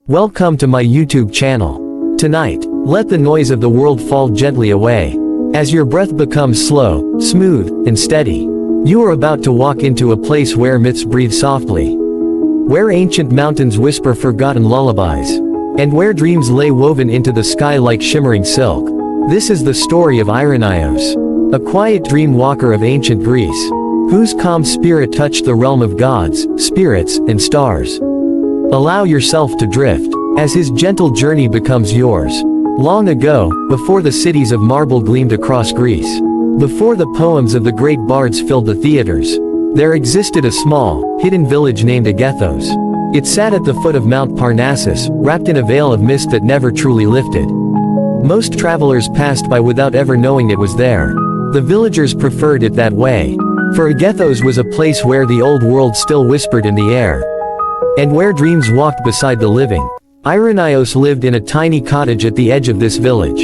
Welcome to my YouTube channel. Tonight, let the noise of the world fall gently away. As your breath becomes slow, smooth, and steady, you are about to walk into a place where myths breathe softly. Where ancient mountains whisper forgotten lullabies. And where dreams lay woven into the sky like shimmering silk. This is the story of Irenaeus, a quiet dream walker of ancient Greece, whose calm spirit touched the realm of gods, spirits, and stars. Allow yourself to drift, as his gentle journey becomes yours. Long ago, before the cities of marble gleamed across Greece, before the poems of the great bards filled the theaters, there existed a small, hidden village named Agathos. It sat at the foot of Mount Parnassus, wrapped in a veil of mist that never truly lifted. Most travelers passed by without ever knowing it was there. The villagers preferred it that way, for Agathos was a place where the old world still whispered in the air, and where dreams walked beside the living. Irenaeus lived in a tiny cottage at the edge of this village.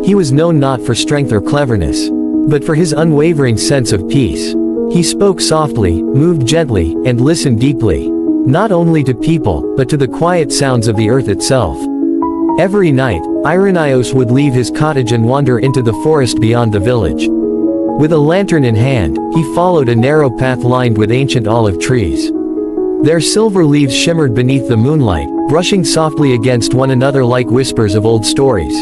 He was known not for strength or cleverness, but for his unwavering sense of peace. He spoke softly, moved gently, and listened deeply, not only to people, but to the quiet sounds of the earth itself. Every night, Irenaeus would leave his cottage and wander into the forest beyond the village. With a lantern in hand, he followed a narrow path lined with ancient olive trees. Their silver leaves shimmered beneath the moonlight, brushing softly against one another like whispers of old stories.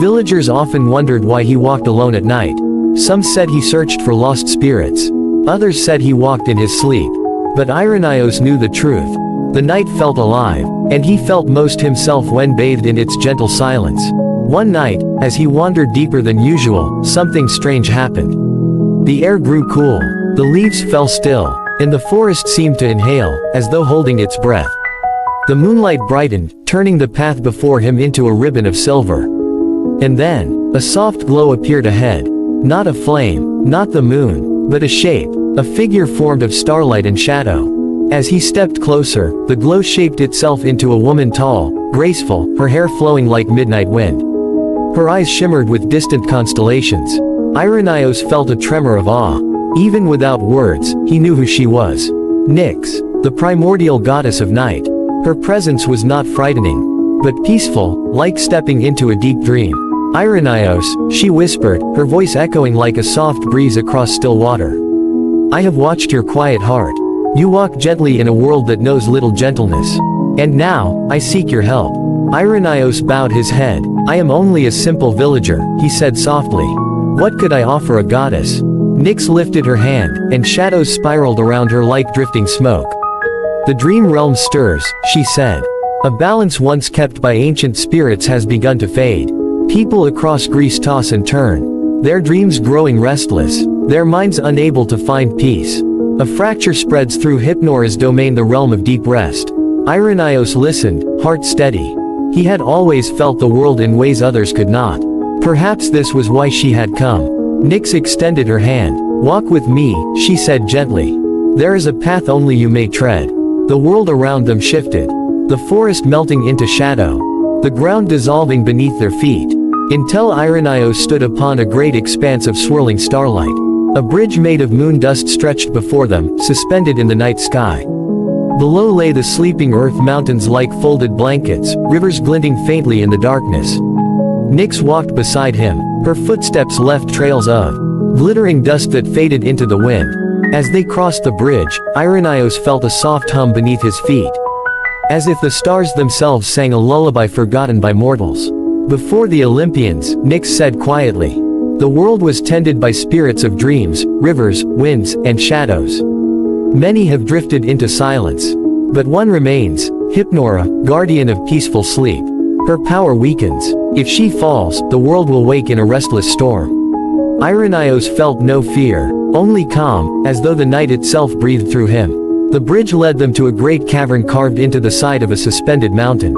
Villagers often wondered why he walked alone at night. Some said he searched for lost spirits. Others said he walked in his sleep. But Irenaeus knew the truth. The night felt alive, and he felt most himself when bathed in its gentle silence. One night, as he wandered deeper than usual, something strange happened. The air grew cool, the leaves fell still, and the forest seemed to inhale, as though holding its breath. The moonlight brightened, turning the path before him into a ribbon of silver. And then, a soft glow appeared ahead. Not a flame, not the moon, but a shape, a figure formed of starlight and shadow. As he stepped closer, the glow shaped itself into a woman tall, graceful, her hair flowing like midnight wind. Her eyes shimmered with distant constellations. Irenaeus felt a tremor of awe. Even without words, he knew who she was. Nyx, the primordial goddess of night. Her presence was not frightening, but peaceful, like stepping into a deep dream. Irenaeus, she whispered, her voice echoing like a soft breeze across still water. I have watched your quiet heart. You walk gently in a world that knows little gentleness. And now, I seek your help. Irenaeus bowed his head. I am only a simple villager, he said softly. What could I offer a goddess? Nyx lifted her hand, and shadows spiraled around her like drifting smoke. The dream realm stirs, she said. A balance once kept by ancient spirits has begun to fade. People across Greece toss and turn, their dreams growing restless, their minds unable to find peace. A fracture spreads through Hypnora's domain, the realm of deep rest. Irenaeus listened, heart steady. He had always felt the world in ways others could not. Perhaps this was why she had come. Nyx extended her hand. Walk with me, she said gently. There is a path only you may tread. The world around them shifted. The forest melting into shadow. The ground dissolving beneath their feet. Until Irenaeus stood upon a great expanse of swirling starlight. A bridge made of moon dust stretched before them, suspended in the night sky. Below lay the sleeping earth, mountains like folded blankets, rivers glinting faintly in the darkness. Nyx walked beside him. Her footsteps left trails of glittering dust that faded into the wind. As they crossed the bridge, Irenaeus felt a soft hum beneath his feet. As if the stars themselves sang a lullaby forgotten by mortals. Before the Olympians, Nyx said quietly, the world was tended by spirits of dreams, rivers, winds, and shadows. Many have drifted into silence. But one remains, Hypnora, guardian of peaceful sleep. Her power weakens. If she falls, the world will wake in a restless storm. Irenaeus felt no fear, only calm, as though the night itself breathed through him. The bridge led them to a great cavern carved into the side of a suspended mountain.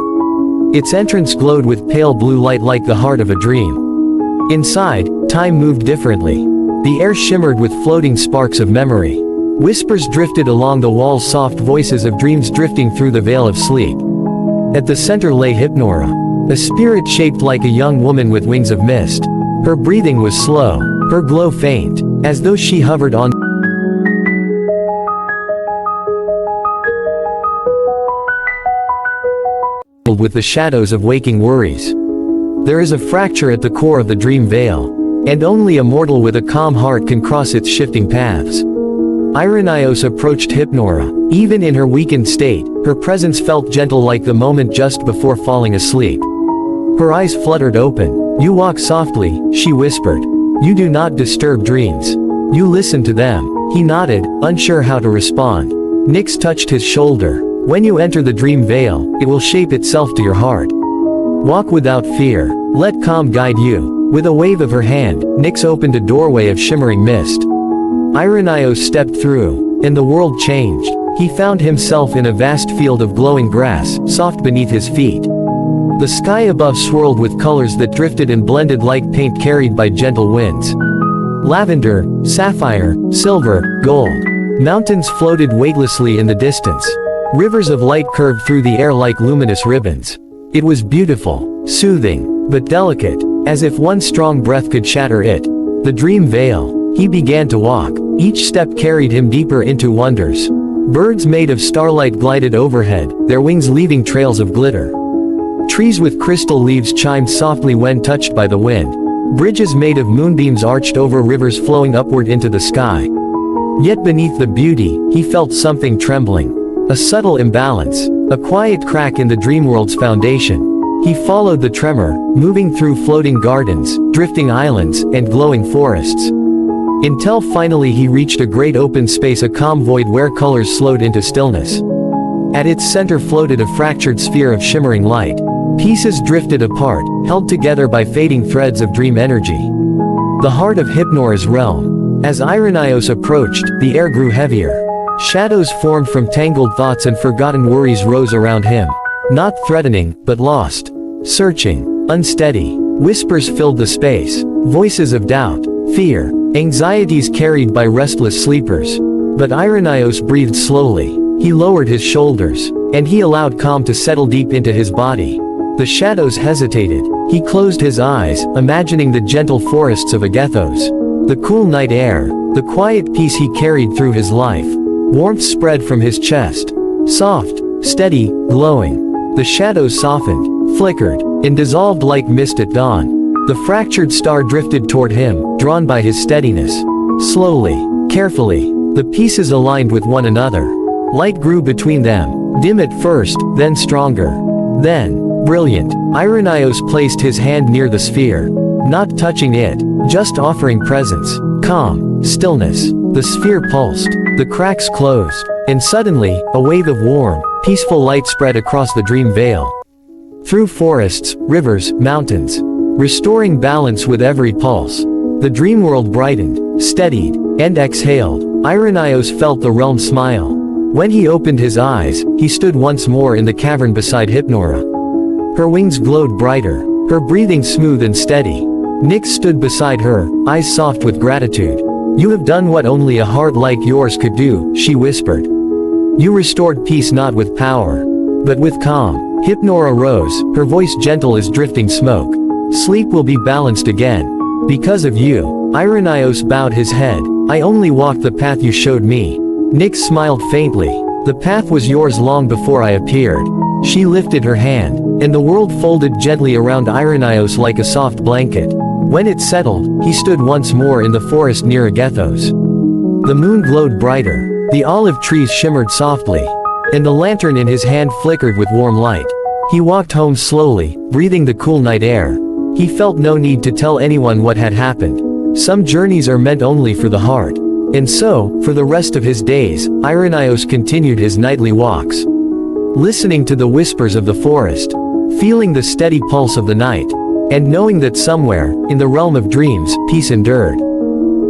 Its entrance glowed with pale blue light like the heart of a dream. Inside, time moved differently. The air shimmered with floating sparks of memory. Whispers drifted along the walls, soft voices of dreams drifting through the veil of sleep. At the center lay Hypnora, a spirit shaped like a young woman with wings of mist. Her breathing was slow, her glow faint, as though she hovered on with the shadows of waking worries. There is a fracture at the core of the dream veil, and only a mortal with a calm heart can cross its shifting paths. Irenaeus approached Hypnora. Even in her weakened state, her presence felt gentle like the moment just before falling asleep. Her eyes fluttered open. "You walk softly," she whispered. "You do not disturb dreams. You listen to them." He nodded, unsure how to respond. Nyx touched his shoulder. "When you enter the dream veil, it will shape itself to your heart. Walk without fear. Let calm guide you." With a wave of her hand, Nyx opened a doorway of shimmering mist. Irenaeus stepped through, and the world changed. He found himself in a vast field of glowing grass, soft beneath his feet. The sky above swirled with colors that drifted and blended like paint carried by gentle winds. Lavender, sapphire, silver, gold. Mountains floated weightlessly in the distance. Rivers of light curved through the air like luminous ribbons. It was beautiful, soothing, but delicate, as if one strong breath could shatter it. The dream veil. He began to walk. Each step carried him deeper into wonders. Birds made of starlight glided overhead, their wings leaving trails of glitter. Trees with crystal leaves chimed softly when touched by the wind. Bridges made of moonbeams arched over rivers flowing upward into the sky. Yet beneath the beauty, he felt something trembling. A subtle imbalance. A quiet crack in the dream world's foundation. He followed the tremor, moving through floating gardens, drifting islands, and glowing forests. Until finally he reached a great open space, a calm void where colors slowed into stillness. At its center floated a fractured sphere of shimmering light. Pieces drifted apart, held together by fading threads of dream energy. The heart of Hypnora's realm. As Irenaeus approached, the air grew heavier. Shadows formed from tangled thoughts and forgotten worries rose around him. Not threatening, but lost. Searching. Unsteady. Whispers filled the space. Voices of doubt, fear, anxieties carried by restless sleepers. But Irenaeus breathed slowly. He lowered his shoulders, and he allowed calm to settle deep into his body. The shadows hesitated. He closed his eyes, imagining the gentle forests of Agathos. The cool night air, the quiet peace he carried through his life. Warmth spread from his chest. Soft, steady, glowing. The shadows softened, flickered, and dissolved like mist at dawn. The fractured star drifted toward him, drawn by his steadiness. Slowly, carefully, the pieces aligned with one another. Light grew between them, dim at first, then stronger. Then, brilliant. Irenaeus placed his hand near the sphere. Not touching it, just offering presence. Calm, stillness. The sphere pulsed. The cracks closed. And suddenly, a wave of warm, peaceful light spread across the dream veil. Through forests, rivers, mountains. Restoring balance with every pulse. The dream world brightened, steadied, and exhaled. Irenaeus felt the realm smile. When he opened his eyes, he stood once more in the cavern beside Hypnora. Her wings glowed brighter, her breathing smooth and steady. Nyx stood beside her, eyes soft with gratitude. "You have done what only a heart like yours could do," she whispered. "You restored peace not with power, but with calm." Hypnora rose, her voice gentle as drifting smoke. "Sleep will be balanced again. Because of you." Irenaeus bowed his head. "I only walked the path you showed me." Nyx smiled faintly. "The path was yours long before I appeared." She lifted her hand, and the world folded gently around Irenaeus like a soft blanket. When it settled, he stood once more in the forest near Agathos. The moon glowed brighter, the olive trees shimmered softly, and the lantern in his hand flickered with warm light. He walked home slowly, breathing the cool night air. He felt no need to tell anyone what had happened. Some journeys are meant only for the heart. And so, for the rest of his days, Irenaeus continued his nightly walks. Listening to the whispers of the forest, feeling the steady pulse of the night, and knowing that somewhere, in the realm of dreams, peace endured.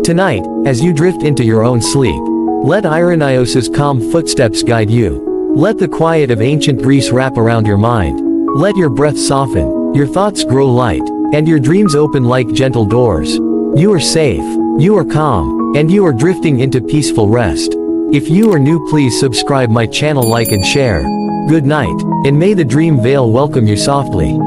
Tonight, as you drift into your own sleep, let Irenaeus's calm footsteps guide you. Let the quiet of ancient Greece wrap around your mind. Let your breath soften, your thoughts grow light, and your dreams open like gentle doors. You are safe, you are calm, and you are drifting into peaceful rest. If you are new, please subscribe my channel, like and share. Good night, and may the dream veil welcome you softly.